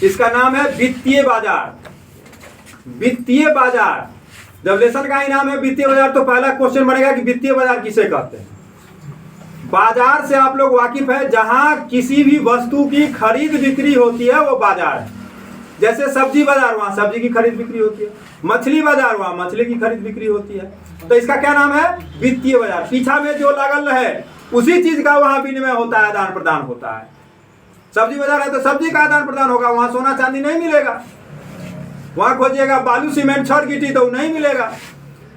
इसका नाम है वित्तीय बाजार। वित्तीय बाजार जब लेसन का ही नाम है वित्तीय बाजार, तो पहला क्वेश्चन बनेगा कि वित्तीय बाजार किसे कहते हैं। बाजार से आप लोग वाकिफ है, जहां किसी भी वस्तु की खरीद बिक्री होती है वो बाजार है। जैसे सब्जी बाजार, वहां सब्जी की खरीद बिक्री होती है। मछली बाजार, वहां मछली की खरीद बिक्री होती है। तो इसका क्या नाम है? वित्तीय बाजार। पीछा में जो लागल है उसी चीज का वहां विनिमय होता है, आदान प्रदान होता है। सब्जी बाजार है तो सब्जी का आदान प्रदान होगा, वहां सोना चांदी नहीं मिलेगा। वहां खोजिएगा बालू सीमेंट छड़ गिट्टी तो नहीं मिलेगा।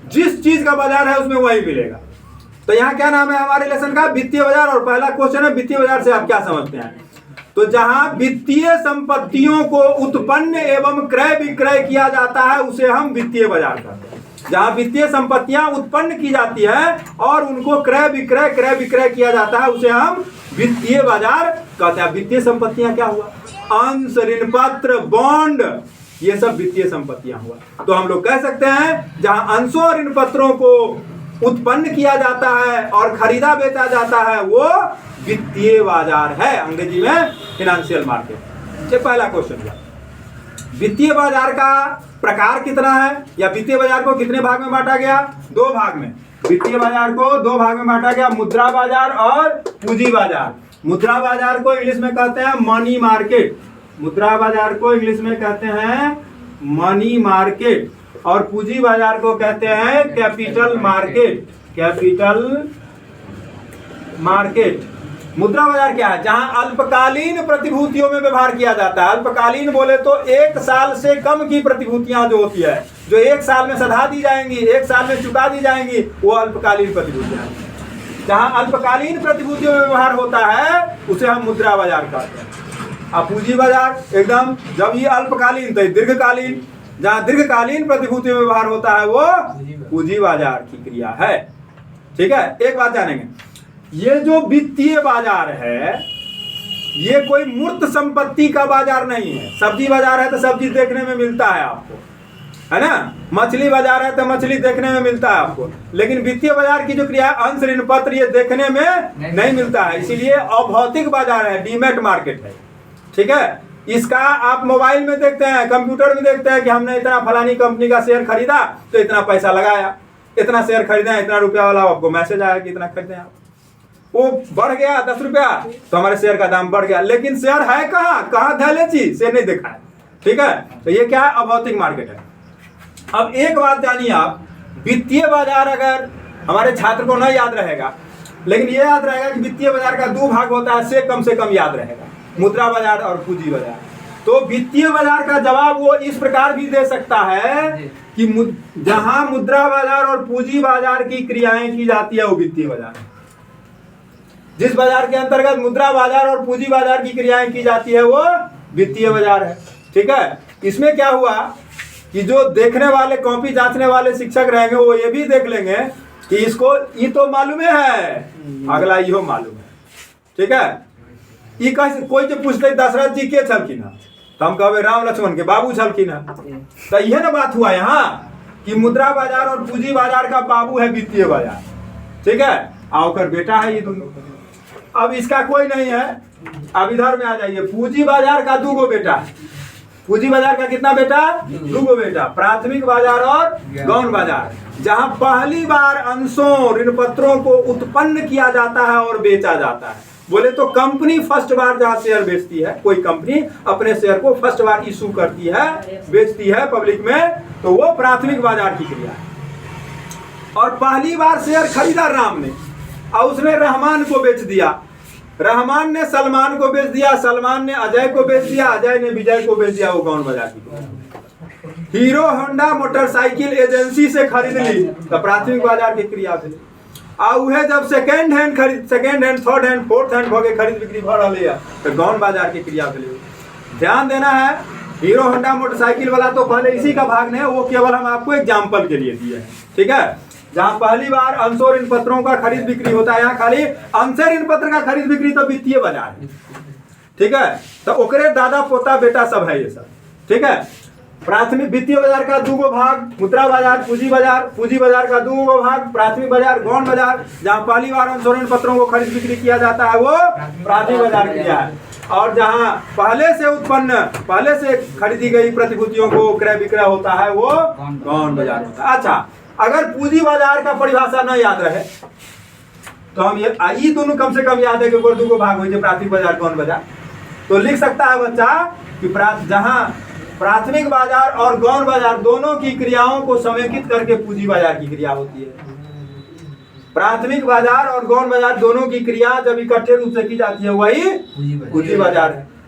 जिस चीज का बाजार है उसमें वही मिलेगा। तो यहाँ क्या नाम है हमारे लेसन का? वित्तीय बाजार। और पहला क्वेश्चन है वित्तीय बाजार से आप क्या समझते हैं? तो जहां वित्तीय संपत्तियों को उत्पन्न एवं क्रय विक्रय किया जाता है उसे हम वित्तीय बाजार कहते हैं। जहां वित्तीय संपत्तियां उत्पन्न की जाती है और उनको क्रय विक्रय किया जाता है उसे हम वित्तीय बाजार कहते हैं। वित्तीय संपत्तियां क्या हुआ? अंश, ऋण पत्र, बॉन्ड, ये सब वित्तीय संपत्तियां हुआ। तो हम लोग कह सकते हैं जहां अंशों और ऋण पत्रों को उत्पन्न किया जाता है और खरीदा बेचा जाता है वो वित्तीय बाजार है, अंग्रेजी में फाइनेंशियल मार्केट। ये पहला क्वेश्चन हुआ। वित्तीय बाजार का प्रकार कितना है, या वित्तीय बाजार को कितने भाग में बांटा गया? दो भाग में। वित्तीय बाजार को दो भाग में बांटा गया, मुद्रा बाजार और पूंजी बाजार। मुद्रा बाजार को इंग्लिश में कहते हैं मनी मार्केट। मुद्रा बाजार को इंग्लिश में कहते हैं मनी मार्केट और पूंजी बाजार को कहते हैं कैपिटल मार्केट। Capital market. मुद्रा बाजार क्या है? जहां अल्पकालीन प्रतिभूतियों में व्यवहार किया जाता है। अल्पकालीन बोले तो 1 साल से कम की प्रतिभूतियां जो होती है, जो 1 साल में सधा दी जाएंगी, 1 साल में चुका दी जाएंगी, वो अल्पकालीन प्रतिभूतियां। जहां अल्पकालीन प्रतिभूतियों में व्यवहार होता है उसे हम मुद्रा बाजार कहते हैं। अब पूंजी बाजार एकदम, जब ये अल्पकालीन तो दीर्घकालीन, जहां दीर्घकालीन प्रतिभूतियों में व्यवहार होता है वो पूंजी बाजार की क्रिया है। ठीक है, एक बात जानेंगे, ये जो वित्तीय बाजार है ये कोई मूर्त संपत्ति का बाजार नहीं है। सब्जी बाजार है तो सब्जी देखने में मिलता है आपको, है ना। मछली बाजार है तो मछली देखने में मिलता है आपको। लेकिन वित्तीय बाजार की जो क्रिया है, अंश, ऋण पत्र, ये देखने में नहीं मिलता है। इसीलिए अभौतिक बाजार है, डीमैट मार्केट है। ठीक है, इसका आप मोबाइल में देखते हैं, कंप्यूटर में देखते हैं कि हमने इतना फलानी कंपनी का शेयर खरीदा तो इतना पैसा लगाया, इतना शेयर खरीदा, इतना रुपया वाला आपको मैसेज आया कि इतना खरीदे आप। वो बढ़ गया 10 रुपया तो हमारे शेयर का दाम बढ़ गया, लेकिन शेयर है कहाँ धैले चीज शेयर नहीं देखा है। ठीक है, तो ये क्या है? अभौतिक मार्केट है। अब एक बात जानिए आप, वित्तीय बाजार अगर हमारे छात्र को नहीं याद रहेगा, लेकिन ये याद रहेगा कि वित्तीय बाजार का 2 भाग होता है, से कम याद रहेगा, मुद्रा बाजार और पूंजी बाजार। तो वित्तीय बाजार का जवाब वो इस प्रकार भी दे सकता है कि जहां मुद्रा बाजार और पूंजी बाजार की क्रियाएं की जाती है वो वित्तीय बाजार है। जिस बाजार के अंतर्गत मुद्रा बाजार और पूंजी बाजार की क्रियाएं की जाती है वो वित्तीय बाजार है। ठीक है, इसमें क्या हुआ कि जो देखने वाले, कॉपी जांचने वाले शिक्षक रहेंगे वो ये भी देख लेंगे कि इसको ये तो मालूम है, अगला यो मालूम है। ठीक है, ये कोई जो पूछते दशरथ जी के छलखिन, तो हम कहवे राम लक्ष्मण के बाबू छलखिन। तो यह ना बात हुआ यहाँ कि मुद्रा बाजार और पूंजी बाजार का बाबू है वित्तीय बाजार। ठीक है, आकर बेटा है ये दोनों। अब इसका कोई नहीं है। अब इधर में आ जाइए, पूंजी बाजार का 2 बेटा है। पूंजी बाजार का कितना बेटा? 2 बेटा, प्राथमिक बाजार और गौण बाजार। जहां पहली बार अंशों, ऋण पत्रों को उत्पन्न किया जाता है और बेचा जाता है। बोले तो कंपनी फर्स्ट बार जहां शेयर बेचती है, कोई कंपनी अपने शेयर को फर्स्ट बार इशू करती है, बेचती है पब्लिक में, तो वो प्राथमिक बाजार की क्रिया है। और पहली बार शेयर खरीदा राम ने और उसने रहमान को बेच दिया, रहमान ने सलमान को बेच दिया, सलमान ने अजय को बेच दिया, अजय ने विजय को बेच दिया, वो गौण बाजार की। हीरो होंडा मोटरसाइकिल एजेंसी से खरीद ली तो प्राथमिक बाजार की क्रिया थी। है जब second hand, third hand, fourth hand भगे खरीद बिक्री भर रही है तो गौण बाजार की क्रिया भेली। ध्यान देना है, हीरो होंडा मोटरसाइकिल वाला तो पहले इसी का भाग नहीं है, वो केवल हम आपको एग्जाम्पल के लिए दिए हैं। ठीक है, जहां पहली बार अंशों ऋण पत्रों का खरीद बिक्री होता है, यहाँ खाली अंश ऋण पत्र का खरीद बिक्री तो वित्तीय बाजार है। ठीक है, तो ओकरे दादा पोता बेटा सब है ये सब। ठीक है, प्राथमिक वित्तीय बाजार का 2 भाग, मुद्रा बाजार, पूंजी बाजार का 2 भाग, प्राथमिक बाजार, गौण बाजार। जहां पहली बार अंशों ऋण पत्रों को खरीद बिक्री किया जाता है वो प्राथमिक बाजार क्रिया है। और जहां पहले से खरीदी गई प्रतिभूतियों को क्रय विक्रय होता है वो गौण बाजार होता है। अच्छा, अगर पूंजी बाजार का परिभाषा न याद रहे तो हम ये दोनों कम से कम याद है कि उर्दू को भाग हुई थे, प्राथमिक बाजार गौण बाजार। तो लिख सकता है बच्चा कि जहां प्राथमिक बाजार और गौण बाजार दोनों की क्रियाओं को समेकित करके पूंजी बाजार की क्रिया होती है। प्राथमिक बाजार और गौण बाजार दोनों की क्रिया जब इकट्ठे रूप से की जाती है वही पूंजी बाजार है।